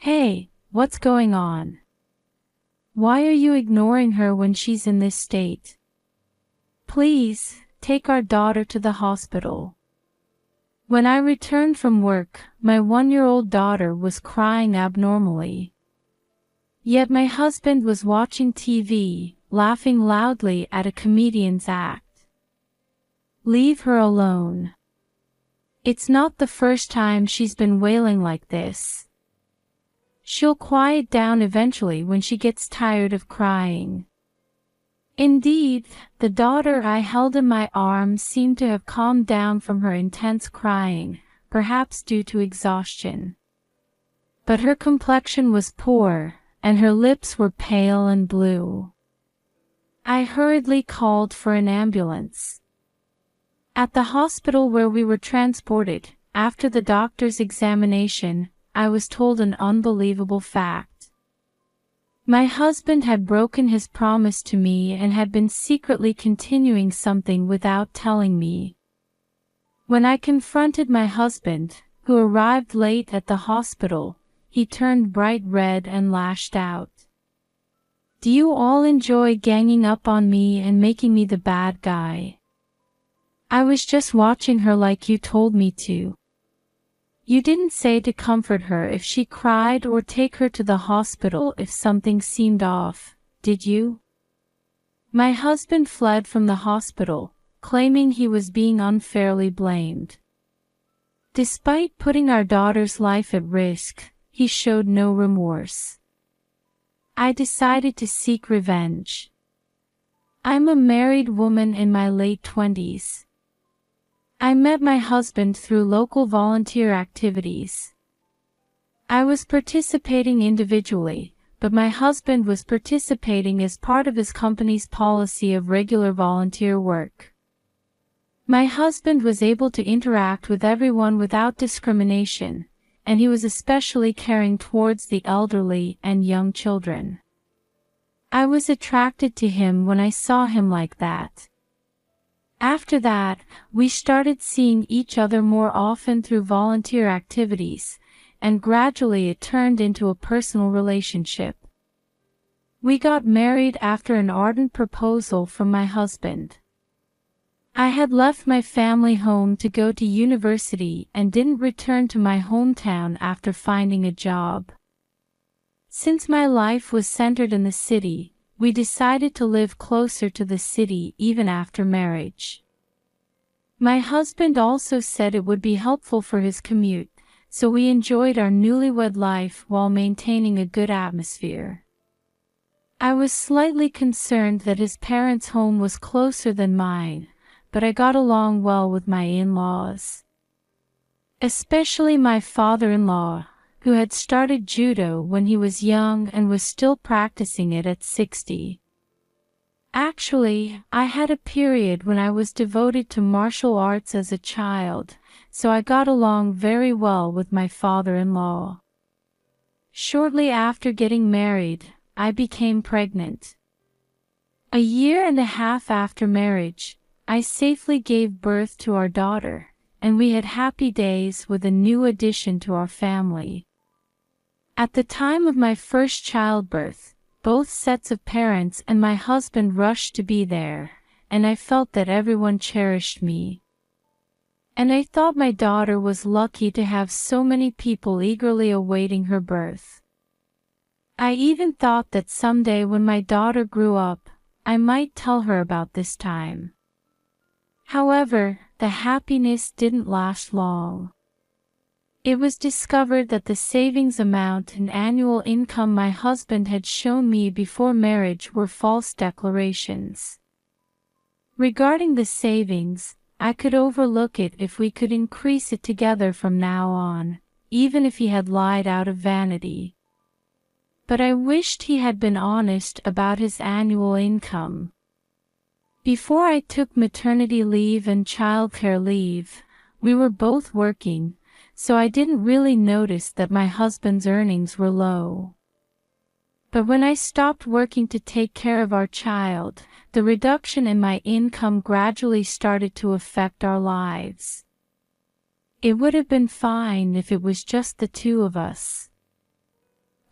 Hey, what's going on? Why are you ignoring her when she's in this state? Please, take our daughter to the hospital. When I returned from work, my 1-year-old daughter was crying abnormally. Yet my husband was watching TV, laughing loudly at a comedian's act. Leave her alone. It's not the first time she's been wailing like this. She'll quiet down eventually when she gets tired of crying. Indeed, the daughter I held in my arms seemed to have calmed down from her intense crying, perhaps due to exhaustion. But her complexion was poor, and her lips were pale and blue. I hurriedly called for an ambulance. At the hospital where we were transported, after the doctor's examination, I was told an unbelievable fact. My husband had broken his promise to me and had been secretly continuing something without telling me. When I confronted my husband, who arrived late at the hospital, he turned bright red and lashed out. Do you all enjoy ganging up on me and making me the bad guy? I was just watching her like you told me to. You didn't say to comfort her if she cried or take her to the hospital if something seemed off, did you? My husband fled from the hospital, claiming he was being unfairly blamed. Despite putting our daughter's life at risk, he showed no remorse. I decided to seek revenge. I'm a married woman in my late 20s. I met my husband through local volunteer activities. I was participating individually, but my husband was participating as part of his company's policy of regular volunteer work. My husband was able to interact with everyone without discrimination, and he was especially caring towards the elderly and young children. I was attracted to him when I saw him like that. After that, we started seeing each other more often through volunteer activities, and gradually it turned into a personal relationship. We got married after an ardent proposal from my husband. I had left my family home to go to university and didn't return to my hometown after finding a job. Since my life was centered in the city, we decided to live closer to the city even after marriage. My husband also said it would be helpful for his commute, so we enjoyed our newlywed life while maintaining a good atmosphere. I was slightly concerned that his parents' home was closer than mine, but I got along well with my in-laws. Especially my father-in-law, who had started judo when he was young and was still practicing it at 60. Actually, I had a period when I was devoted to martial arts as a child, so I got along very well with my father-in-law. Shortly after getting married, I became pregnant. A year and a half after marriage, I safely gave birth to our daughter, and we had happy days with a new addition to our family. At the time of my first childbirth, both sets of parents and my husband rushed to be there, and I felt that everyone cherished me. And I thought my daughter was lucky to have so many people eagerly awaiting her birth. I even thought that someday when my daughter grew up, I might tell her about this time. However, the happiness didn't last long. It was discovered that the savings amount and annual income my husband had shown me before marriage were false declarations. Regarding the savings, I could overlook it if we could increase it together from now on, even if he had lied out of vanity. But I wished he had been honest about his annual income. Before I took maternity leave and childcare leave, we were both working, so I didn't really notice that my husband's earnings were low. But when I stopped working to take care of our child, the reduction in my income gradually started to affect our lives. It would have been fine if it was just the two of us.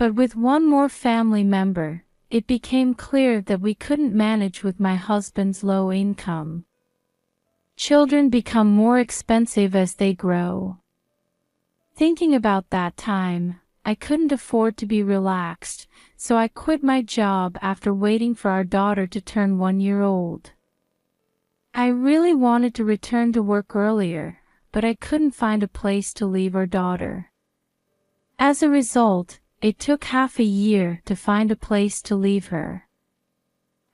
But with one more family member, it became clear that we couldn't manage with my husband's low income. Children become more expensive as they grow. Thinking about that time, I couldn't afford to be relaxed, so I quit my job after waiting for our daughter to turn 1 year old. I really wanted to return to work earlier, but I couldn't find a place to leave our daughter. As a result, it took half a year to find a place to leave her.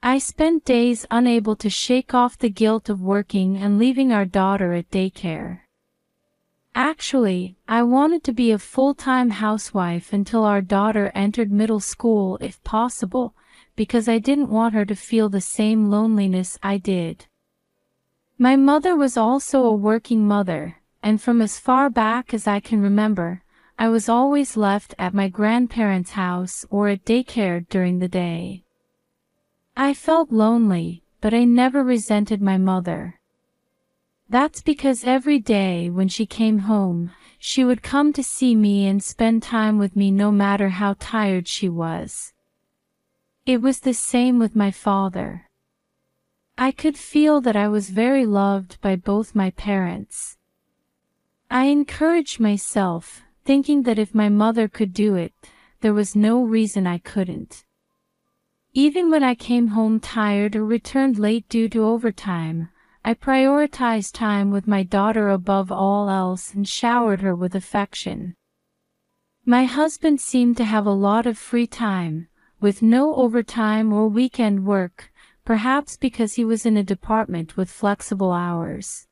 I spent days unable to shake off the guilt of working and leaving our daughter at daycare. Actually, I wanted to be a full-time housewife until our daughter entered middle school if possible, because I didn't want her to feel the same loneliness I did. My mother was also a working mother, and from as far back as I can remember, I was always left at my grandparents' house or at daycare during the day. I felt lonely, but I never resented my mother. That's because every day when she came home, she would come to see me and spend time with me no matter how tired she was. It was the same with my father. I could feel that I was very loved by both my parents. I encouraged myself, thinking that if my mother could do it, there was no reason I couldn't. Even when I came home tired or returned late due to overtime, I prioritized time with my daughter above all else and showered her with affection. My husband seemed to have a lot of free time, with no overtime or weekend work, perhaps because he was in a department with flexible hours.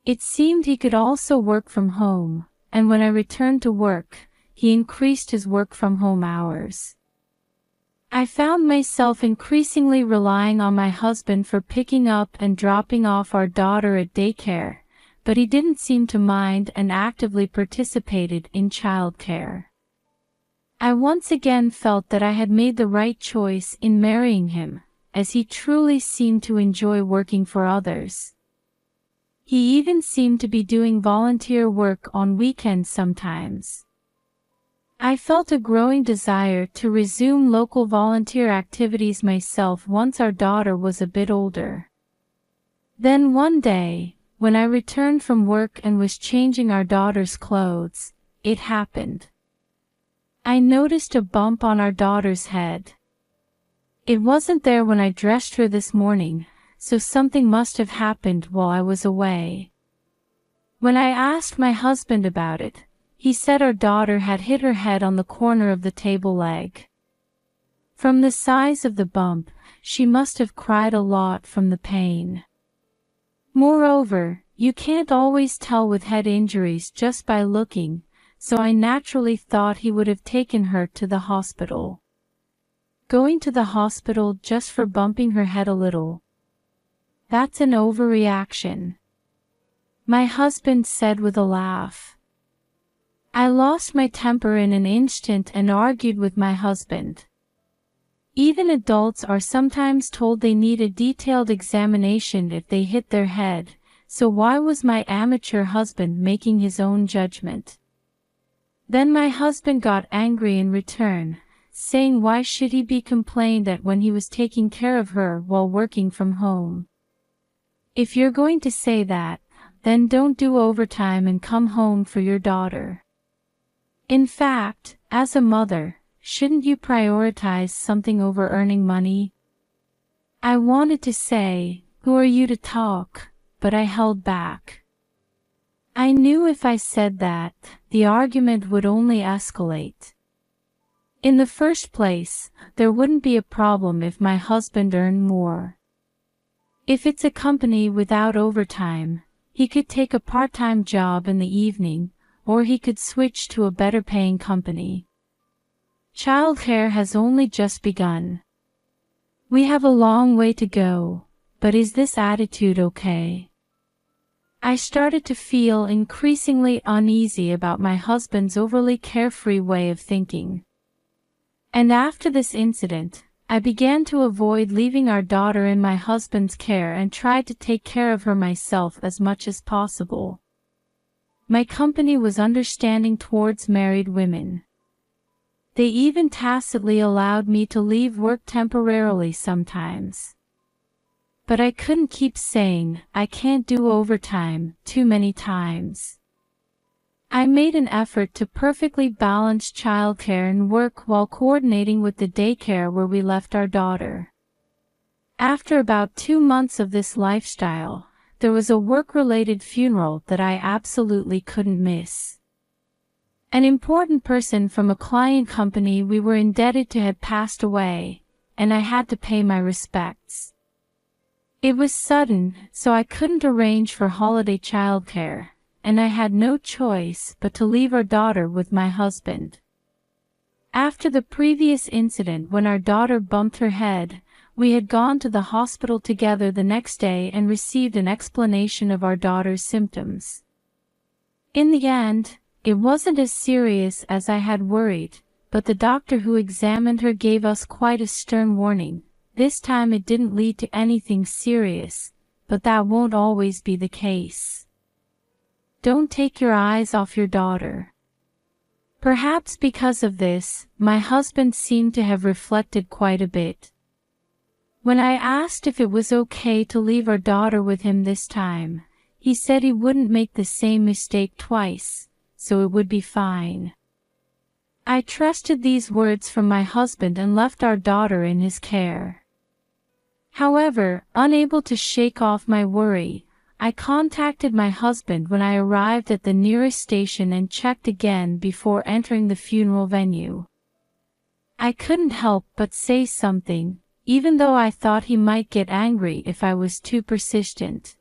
It seemed he could also work from home, and when I returned to work, he increased his work-from-home hours. I found myself increasingly relying on my husband for picking up and dropping off our daughter at daycare, but he didn't seem to mind and actively participated in childcare. I once again felt that I had made the right choice in marrying him, as he truly seemed to enjoy working for others. He even seemed to be doing volunteer work on weekends sometimes. I felt a growing desire to resume local volunteer activities myself once our daughter was a bit older. Then one day, when I returned from work and was changing our daughter's clothes, it happened. I noticed a bump on our daughter's head. It wasn't there when I dressed her this morning, so something must have happened while I was away. When I asked my husband about it, he said our daughter had hit her head on the corner of the table leg. From the size of the bump, she must have cried a lot from the pain. Moreover, you can't always tell with head injuries just by looking, so I naturally thought he would have taken her to the hospital. Going to the hospital just for bumping her head a little. That's an overreaction, my husband said with a laugh. I lost my temper in an instant and argued with my husband. Even adults are sometimes told they need a detailed examination if they hit their head, so why was my amateur husband making his own judgment? Then my husband got angry in return, saying why should he be complained at when he was taking care of her while working from home? If you're going to say that, then don't do overtime and come home for your daughter. In fact, as a mother, shouldn't you prioritize something over earning money? I wanted to say, who are you to talk, but I held back. I knew if I said that, the argument would only escalate. In the first place, there wouldn't be a problem if my husband earned more. If it's a company without overtime, he could take a part-time job in the evening, or he could switch to a better-paying company. Childcare has only just begun. We have a long way to go, but is this attitude okay? I started to feel increasingly uneasy about my husband's overly carefree way of thinking. And after this incident, I began to avoid leaving our daughter in my husband's care and tried to take care of her myself as much as possible. My company was understanding towards married women. They even tacitly allowed me to leave work temporarily sometimes. But I couldn't keep saying, "I can't do overtime," too many times. I made an effort to perfectly balance childcare and work while coordinating with the daycare where we left our daughter. After about 2 months of this lifestyle, there was a work-related funeral that I absolutely couldn't miss. An important person from a client company we were indebted to had passed away, and I had to pay my respects. It was sudden, so I couldn't arrange for holiday childcare, and I had no choice but to leave our daughter with my husband. After the previous incident when our daughter bumped her head, we had gone to the hospital together the next day and received an explanation of our daughter's symptoms. In the end, it wasn't as serious as I had worried, but the doctor who examined her gave us quite a stern warning. This time it didn't lead to anything serious, but that won't always be the case. Don't take your eyes off your daughter. Perhaps because of this, my husband seemed to have reflected quite a bit. When I asked if it was okay to leave our daughter with him this time, he said he wouldn't make the same mistake twice, so it would be fine. I trusted these words from my husband and left our daughter in his care. However, unable to shake off my worry, I contacted my husband when I arrived at the nearest station and checked again before entering the funeral venue. I couldn't help but say something, even though I thought he might get angry if I was too persistent.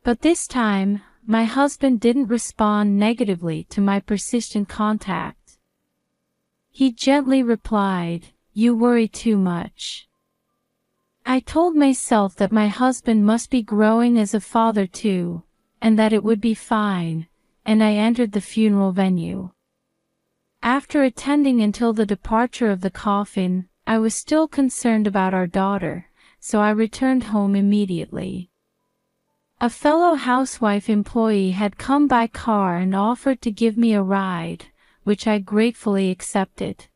But this time, my husband didn't respond negatively to my persistent contact. He gently replied, "You worry too much." I told myself that my husband must be growing as a father too, and that it would be fine, and I entered the funeral venue. After attending until the departure of the coffin, I was still concerned about our daughter, so I returned home immediately. A fellow housewife employee had come by car and offered to give me a ride, which I gratefully accepted.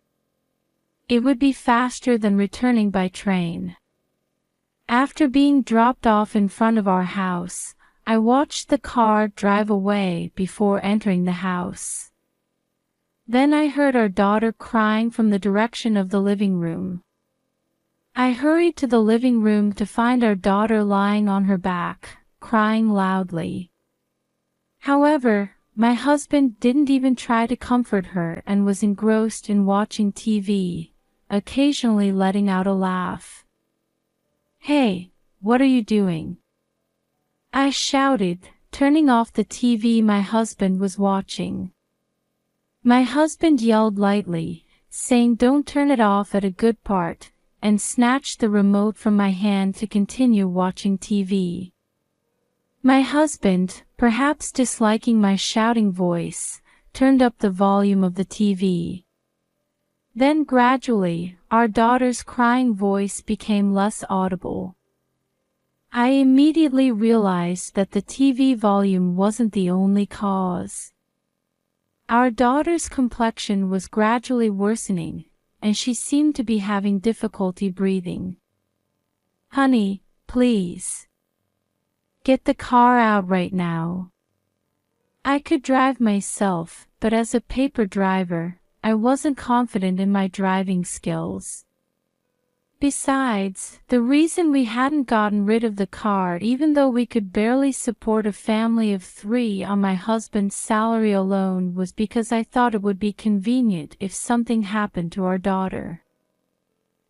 It would be faster than returning by train. After being dropped off in front of our house, I watched the car drive away before entering the house. Then I heard our daughter crying from the direction of the living room. I hurried to the living room to find our daughter lying on her back, crying loudly. However, my husband didn't even try to comfort her and was engrossed in watching TV, occasionally letting out a laugh. "Hey, what are you doing?" I shouted, turning off the TV my husband was watching. My husband yelled lightly, saying don't turn it off at a good part, and snatched the remote from my hand to continue watching TV. My husband, perhaps disliking my shouting voice, turned up the volume of the TV. Then gradually, our daughter's crying voice became less audible. I immediately realized that the TV volume wasn't the only cause. Our daughter's complexion was gradually worsening, and she seemed to be having difficulty breathing. "Honey, please. Get the car out right now." I could drive myself, but as a paper driver, I wasn't confident in my driving skills. Besides, the reason we hadn't gotten rid of the car even though we could barely support a family of 3 on my husband's salary alone was because I thought it would be convenient if something happened to our daughter.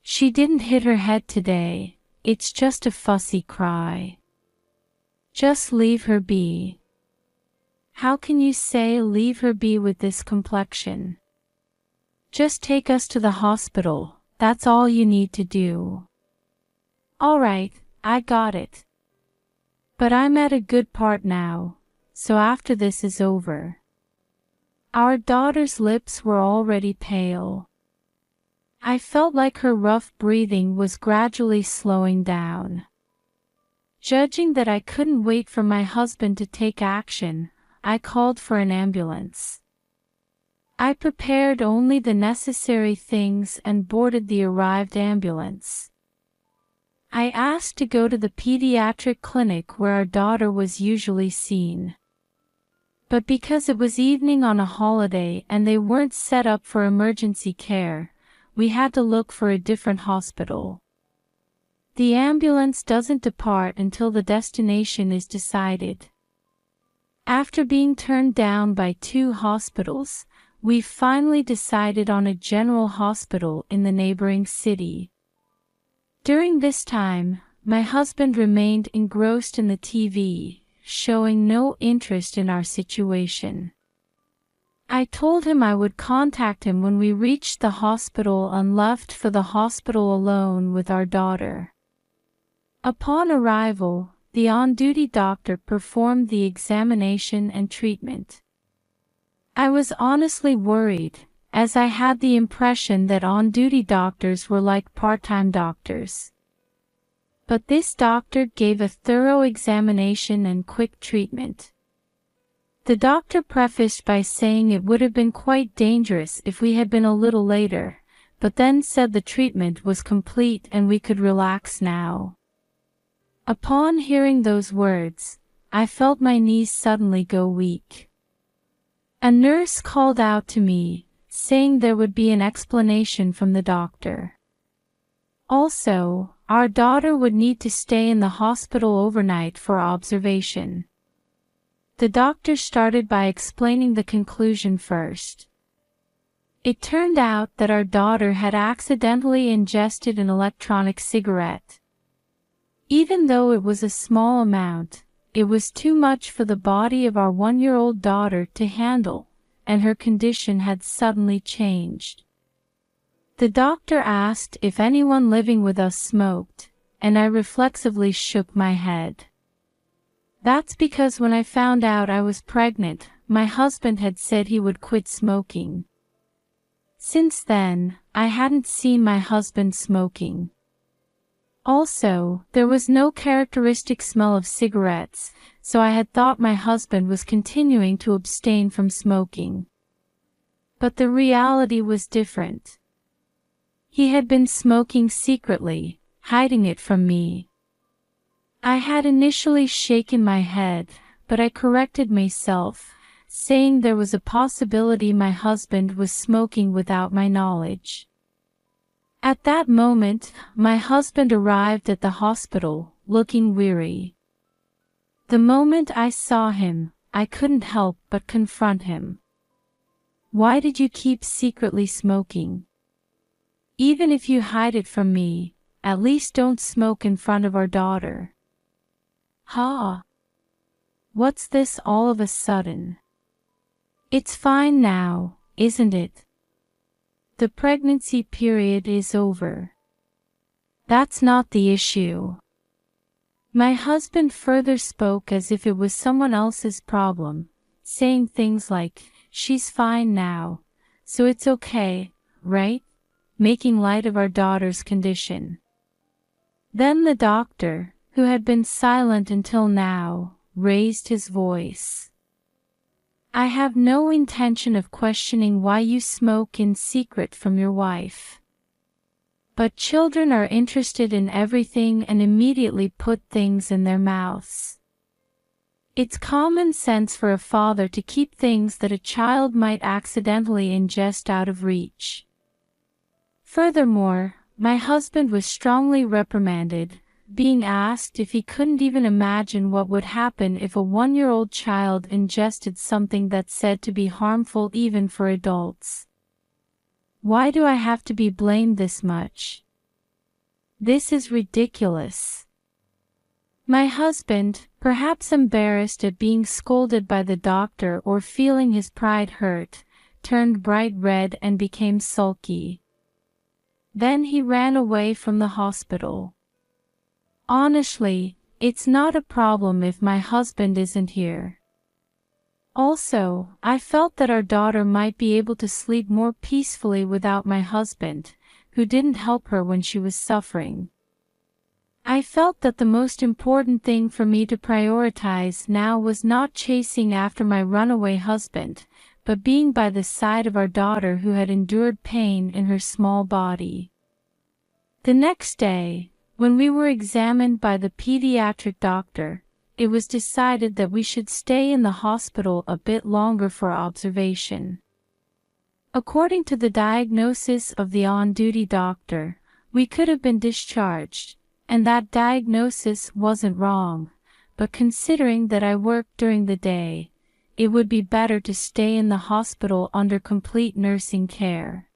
"She didn't hit her head today, it's just a fussy cry. Just leave her be." How can you say leave her be with this complexion? Just take us to the hospital. That's all you need to do. All right, I got it. But I'm at a good part now, so after this is over. Our daughter's lips were already pale. I felt like her rough breathing was gradually slowing down. Judging that I couldn't wait for my husband to take action, I called for an ambulance. I prepared only the necessary things and boarded the arrived ambulance. I asked to go to the pediatric clinic where our daughter was usually seen. But because it was evening on a holiday and they weren't set up for emergency care, we had to look for a different hospital. The ambulance doesn't depart until the destination is decided. After being turned down by 2 hospitals, we finally decided on a general hospital in the neighboring city. During this time, my husband remained engrossed in the TV, showing no interest in our situation. I told him I would contact him when we reached the hospital and left for the hospital alone with our daughter. Upon arrival, the on-duty doctor performed the examination and treatment. I was honestly worried, as I had the impression that on-duty doctors were like part-time doctors. But this doctor gave a thorough examination and quick treatment. The doctor prefaced by saying it would have been quite dangerous if we had been a little later, but then said the treatment was complete and we could relax now. Upon hearing those words, I felt my knees suddenly go weak. A nurse called out to me, saying there would be an explanation from the doctor. Also, our daughter would need to stay in the hospital overnight for observation. The doctor started by explaining the conclusion first. It turned out that our daughter had accidentally ingested an electronic cigarette. Even though it was a small amount, it was too much for the body of our 1-year-old daughter to handle, and her condition had suddenly changed. The doctor asked if anyone living with us smoked, and I reflexively shook my head. That's because when I found out I was pregnant, my husband had said he would quit smoking. Since then, I hadn't seen my husband smoking. Also, there was no characteristic smell of cigarettes, so I had thought my husband was continuing to abstain from smoking. But the reality was different. He had been smoking secretly, hiding it from me. I had initially shaken my head, but I corrected myself, saying there was a possibility my husband was smoking without my knowledge. At that moment, my husband arrived at the hospital, looking weary. The moment I saw him, I couldn't help but confront him. Why did you keep secretly smoking? Even if you hide it from me, at least don't smoke in front of our daughter. Ha! What's this all of a sudden? It's fine now, isn't it? The pregnancy period is over. That's not the issue. My husband further spoke as if it was someone else's problem, saying things like, "She's fine now, so it's okay, right?" Making light of our daughter's condition. Then the doctor, who had been silent until now, raised his voice. "I have no intention of questioning why you smoke in secret from your wife. But children are interested in everything and immediately put things in their mouths. It's common sense for a father to keep things that a child might accidentally ingest out of reach." Furthermore, my husband was strongly reprimanded, being asked if he couldn't even imagine what would happen if a 1-year-old child ingested something that's said to be harmful even for adults. Why do I have to be blamed this much? This is ridiculous. My husband, perhaps embarrassed at being scolded by the doctor or feeling his pride hurt, turned bright red and became sulky. Then he ran away from the hospital. Honestly, it's not a problem if my husband isn't here. Also, I felt that our daughter might be able to sleep more peacefully without my husband, who didn't help her when she was suffering. I felt that the most important thing for me to prioritize now was not chasing after my runaway husband, but being by the side of our daughter who had endured pain in her small body. The next day, when we were examined by the pediatric doctor, it was decided that we should stay in the hospital a bit longer for observation. According to the diagnosis of the on-duty doctor, we could have been discharged, and that diagnosis wasn't wrong, but considering that I worked during the day, it would be better to stay in the hospital under complete nursing care.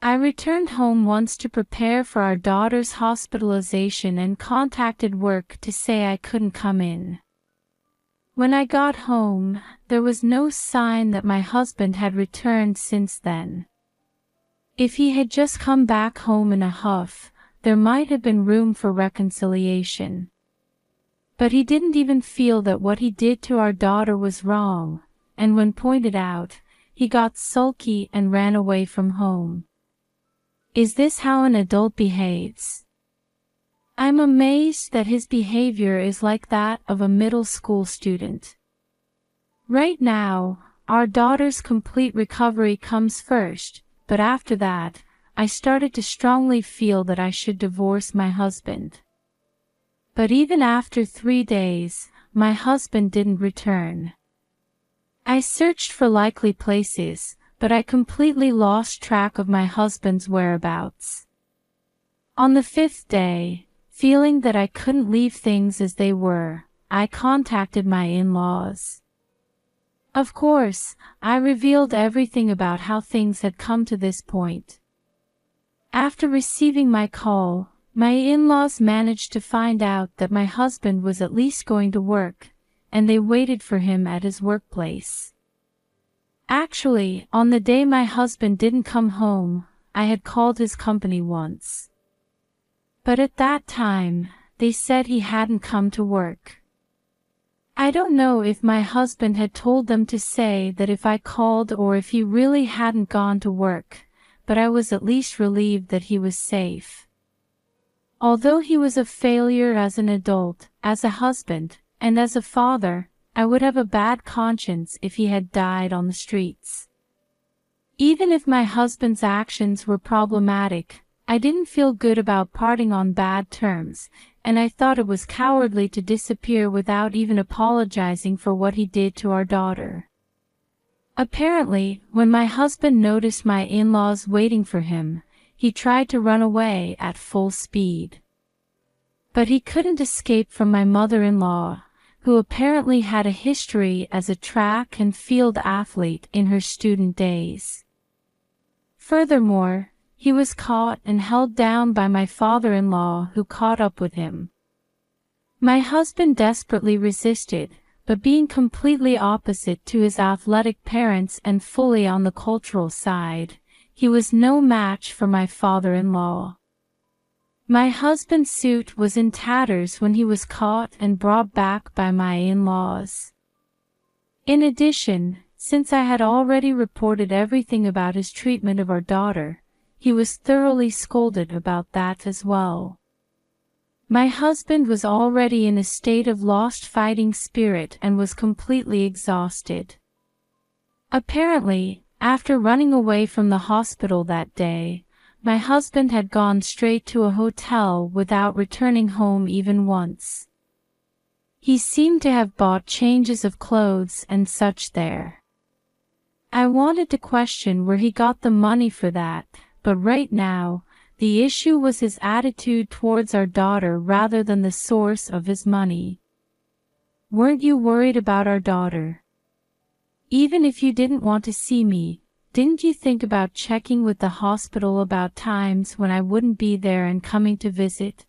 I returned home once to prepare for our daughter's hospitalization and contacted work to say I couldn't come in. When I got home, there was no sign that my husband had returned since then. If he had just come back home in a huff, there might have been room for reconciliation. But he didn't even feel that what he did to our daughter was wrong, and when pointed out, he got sulky and ran away from home. Is this how an adult behaves? I'm amazed that his behavior is like that of a middle school student. Right now, our daughter's complete recovery comes first, but after that, I started to strongly feel that I should divorce my husband. But even after 3 days, my husband didn't return. I searched for likely places, but I completely lost track of my husband's whereabouts. On the 5th day, feeling that I couldn't leave things as they were, I contacted my in-laws. Of course, I revealed everything about how things had come to this point. After receiving my call, my in-laws managed to find out that my husband was at least going to work, and they waited for him at his workplace. Actually, on the day my husband didn't come home, I had called his company once. But at that time, they said he hadn't come to work. I don't know if my husband had told them to say that if I called or if he really hadn't gone to work, but I was at least relieved that he was safe. Although he was a failure as an adult, as a husband, and as a father, I would have a bad conscience if he had died on the streets. Even if my husband's actions were problematic, I didn't feel good about parting on bad terms, and I thought it was cowardly to disappear without even apologizing for what he did to our daughter. Apparently, when my husband noticed my in-laws waiting for him, he tried to run away at full speed. But he couldn't escape from my mother-in-law, who apparently had a history as a track and field athlete in her student days. Furthermore, he was caught and held down by my father-in-law, who caught up with him. My husband desperately resisted, but being completely opposite to his athletic parents and fully on the cultural side, he was no match for my father-in-law. My husband's suit was in tatters when he was caught and brought back by my in-laws. In addition, since I had already reported everything about his treatment of our daughter, he was thoroughly scolded about that as well. My husband was already in a state of lost fighting spirit and was completely exhausted. Apparently, after running away from the hospital that day, my husband had gone straight to a hotel without returning home even once. He seemed to have bought changes of clothes and such there. I wanted to question where he got the money for that, but right now, the issue was his attitude towards our daughter rather than the source of his money. Weren't you worried about our daughter? Even if you didn't want to see me, didn't you think about checking with the hospital about times when I wouldn't be there and coming to visit?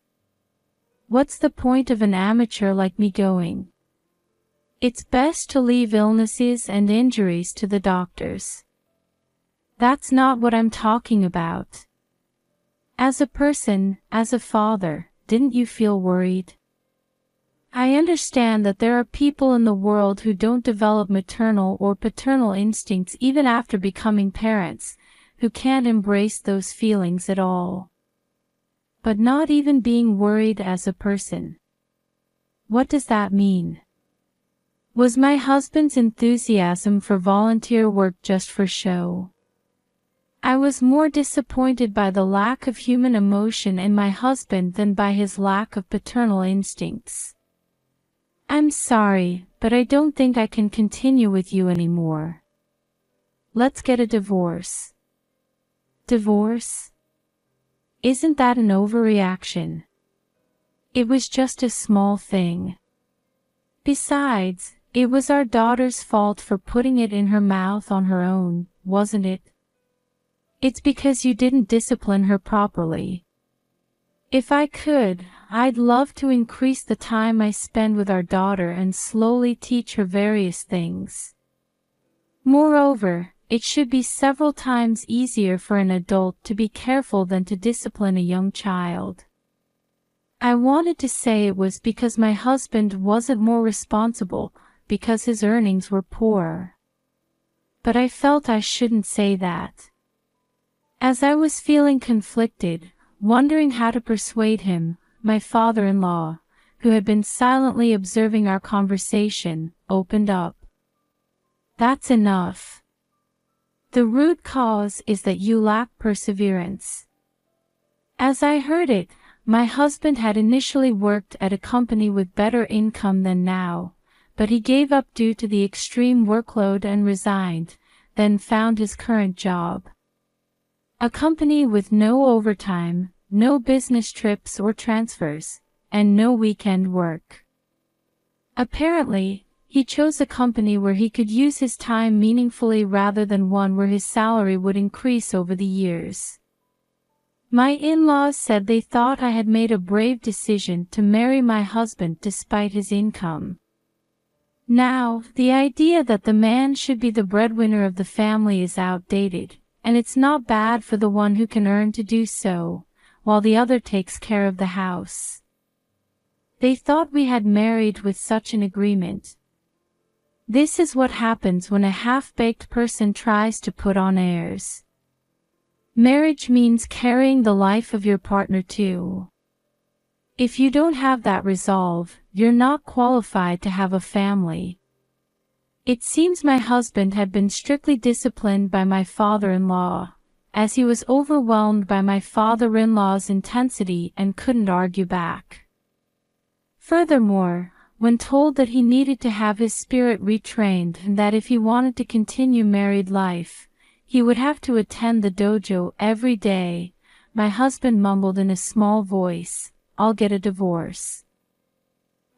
What's the point of an amateur like me going? It's best to leave illnesses and injuries to the doctors. That's not what I'm talking about. As a person, as a father, didn't you feel worried? I understand that there are people in the world who don't develop maternal or paternal instincts even after becoming parents, who can't embrace those feelings at all. But not even being worried as a person. What does that mean? Was my husband's enthusiasm for volunteer work just for show? I was more disappointed by the lack of human emotion in my husband than by his lack of paternal instincts. I'm sorry, but I don't think I can continue with you anymore. Let's get a divorce. Divorce? Isn't that an overreaction? It was just a small thing. Besides, it was our daughter's fault for putting it in her mouth on her own, wasn't it? It's because you didn't discipline her properly. If I could, I'd love to increase the time I spend with our daughter and slowly teach her various things. Moreover, it should be several times easier for an adult to be careful than to discipline a young child. I wanted to say it was because my husband wasn't more responsible, because his earnings were poorer. But I felt I shouldn't say that. As I was feeling conflicted, wondering how to persuade him, my father-in-law, who had been silently observing our conversation, opened up. That's enough. The root cause is that you lack perseverance. As I heard it, my husband had initially worked at a company with better income than now, but he gave up due to the extreme workload and resigned, then found his current job. A company with no overtime, no business trips or transfers, and no weekend work. Apparently, he chose a company where he could use his time meaningfully rather than one where his salary would increase over the years. My in-laws said they thought I had made a brave decision to marry my husband despite his income. Now, the idea that the man should be the breadwinner of the family is outdated, and it's not bad for the one who can earn to do so, while the other takes care of the house. They thought we had married with such an agreement. This is what happens when a half-baked person tries to put on airs. Marriage means carrying the life of your partner too. If you don't have that resolve, you're not qualified to have a family. It seems my husband had been strictly disciplined by my father-in-law, as he was overwhelmed by my father-in-law's intensity and couldn't argue back. Furthermore, when told that he needed to have his spirit retrained and that if he wanted to continue married life, he would have to attend the dojo every day, my husband mumbled in a small voice, "I'll get a divorce."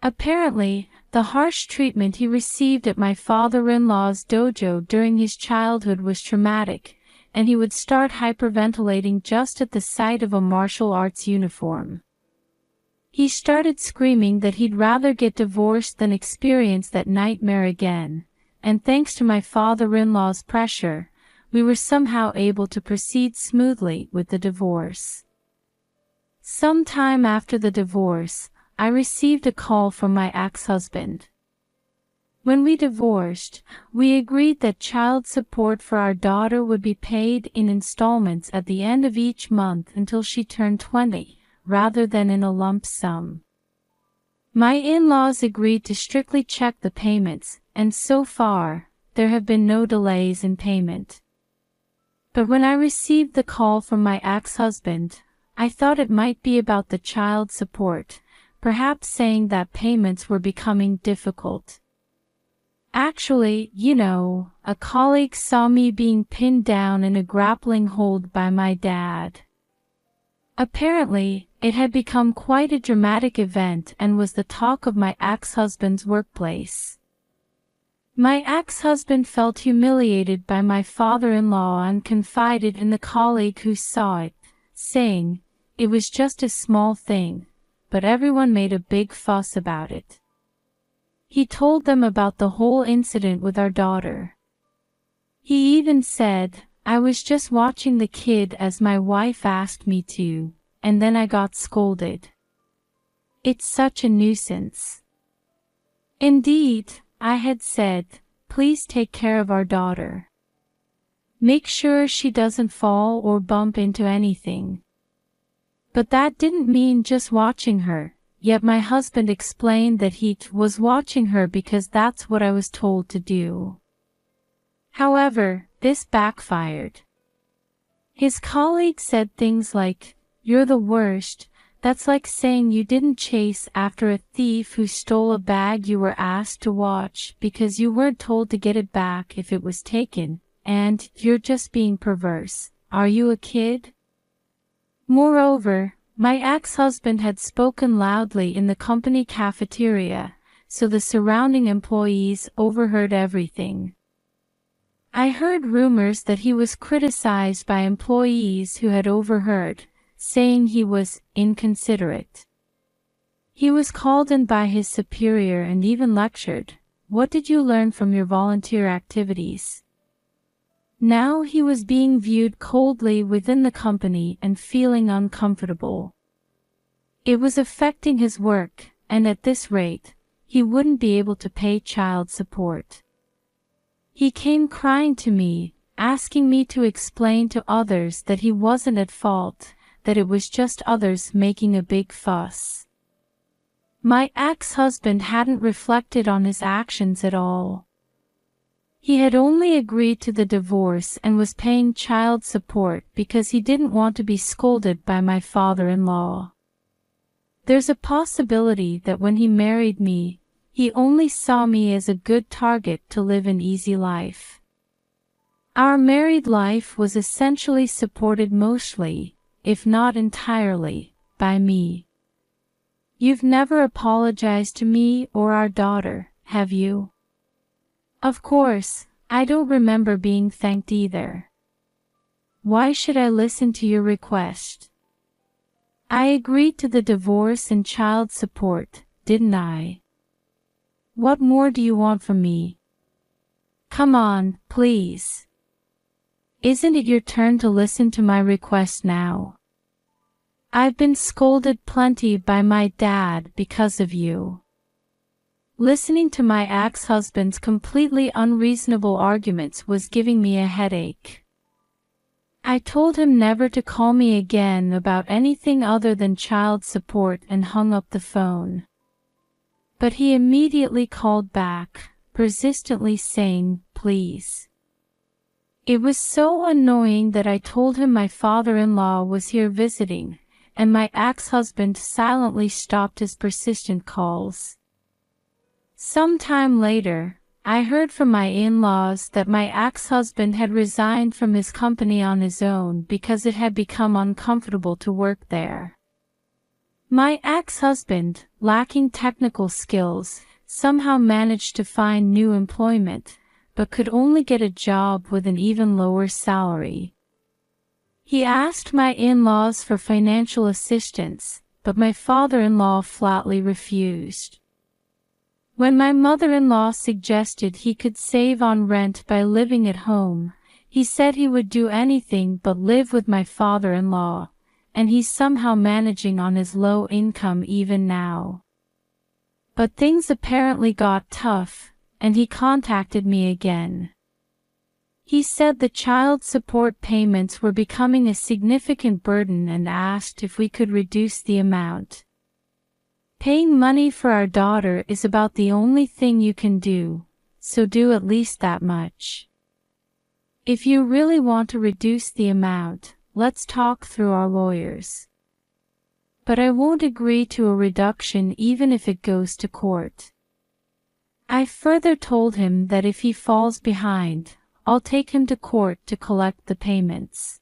Apparently, the harsh treatment he received at my father-in-law's dojo during his childhood was traumatic, and he would start hyperventilating just at the sight of a martial arts uniform. He started screaming that he'd rather get divorced than experience that nightmare again, and thanks to my father-in-law's pressure, we were somehow able to proceed smoothly with the divorce. Some time after the divorce, I received a call from my ex-husband. When we divorced, we agreed that child support for our daughter would be paid in installments at the end of each month until she turned 20, rather than in a lump sum. My in-laws agreed to strictly check the payments, and so far, there have been no delays in payment. But when I received the call from my ex-husband, I thought it might be about the child support, perhaps saying that payments were becoming difficult. Actually, a colleague saw me being pinned down in a grappling hold by my dad. Apparently, it had become quite a dramatic event and was the talk of my ex-husband's workplace. My ex-husband felt humiliated by my father-in-law and confided in the colleague who saw it, saying, "It was just a small thing, but everyone made a big fuss about it." He told them about the whole incident with our daughter. He even said, "I was just watching the kid as my wife asked me to, and then I got scolded. It's such a nuisance." Indeed, I had said, "Please take care of our daughter. Make sure she doesn't fall or bump into anything." But that didn't mean just watching her, yet my husband explained that he was watching her because that's what I was told to do. However, this backfired. His colleague said things like, "You're the worst." That's like saying you didn't chase after a thief who stole a bag you were asked to watch because you weren't told to get it back if it was taken, and you're just being perverse. Are you a kid? Moreover, my ex-husband had spoken loudly in the company cafeteria, so the surrounding employees overheard everything. I heard rumors that he was criticized by employees who had overheard, saying he was inconsiderate. He was called in by his superior and even lectured, "What did you learn from your volunteer activities?" Now he was being viewed coldly within the company and feeling uncomfortable. It was affecting his work, and at this rate, he wouldn't be able to pay child support. He came crying to me, asking me to explain to others that he wasn't at fault, that it was just others making a big fuss. My ex-husband hadn't reflected on his actions at all. He had only agreed to the divorce and was paying child support because he didn't want to be scolded by my father-in-law. There's a possibility that when he married me, he only saw me as a good target to live an easy life. Our married life was essentially supported mostly, if not entirely, by me. You've never apologized to me or our daughter, have you? Of course, I don't remember being thanked either. Why should I listen to your request? I agreed to the divorce and child support, didn't I? What more do you want from me? Come on, please. Isn't it your turn to listen to my request now? I've been scolded plenty by my dad because of you. Listening to my ex-husband's completely unreasonable arguments was giving me a headache. I told him never to call me again about anything other than child support and hung up the phone. But he immediately called back, persistently saying, "Please." It was so annoying that I told him my father-in-law was here visiting, and my ex-husband silently stopped his persistent calls. Some time later, I heard from my in-laws that my ex-husband had resigned from his company on his own because it had become uncomfortable to work there. My ex-husband, lacking technical skills, somehow managed to find new employment, but could only get a job with an even lower salary. He asked my in-laws for financial assistance, but my father-in-law flatly refused. When my mother-in-law suggested he could save on rent by living at home, he said he would do anything but live with my father-in-law, and he's somehow managing on his low income even now. But things apparently got tough, and he contacted me again. He said the child support payments were becoming a significant burden and asked if we could reduce the amount. Paying money for our daughter is about the only thing you can do, so do at least that much. If you really want to reduce the amount, let's talk through our lawyers. But I won't agree to a reduction even if it goes to court. I further told him that if he falls behind, I'll take him to court to collect the payments.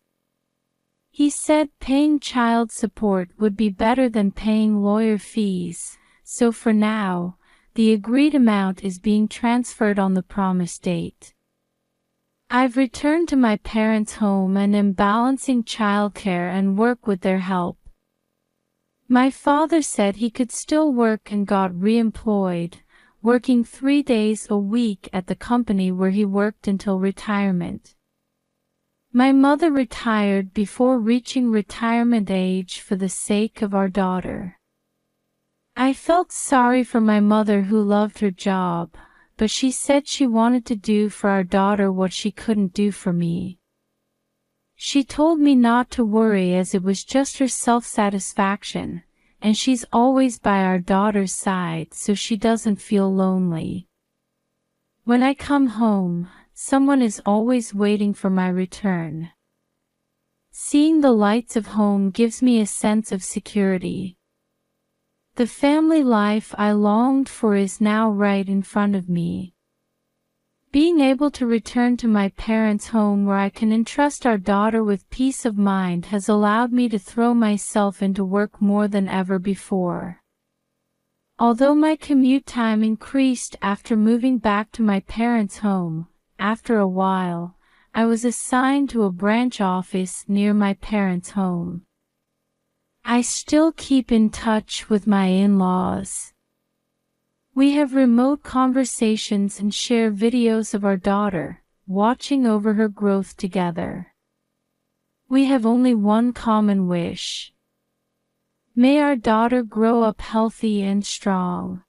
He said paying child support would be better than paying lawyer fees, so for now, the agreed amount is being transferred on the promised date. I've returned to my parents' home and am balancing childcare and work with their help. My father said he could still work and got re-employed, working 3 days a week at the company where he worked until retirement. My mother retired before reaching retirement age for the sake of our daughter. I felt sorry for my mother who loved her job, but she said she wanted to do for our daughter what she couldn't do for me. She told me not to worry as it was just her self-satisfaction, and she's always by our daughter's side so she doesn't feel lonely. When I come home, someone is always waiting for my return. Seeing the lights of home gives me a sense of security. The family life I longed for is now right in front of me. Being able to return to my parents' home where I can entrust our daughter with peace of mind has allowed me to throw myself into work more than ever before. Although my commute time increased after moving back to my parents' home, after a while, I was assigned to a branch office near my parents' home. I still keep in touch with my in-laws. We have remote conversations and share videos of our daughter, watching over her growth together. We have only one common wish. May our daughter grow up healthy and strong.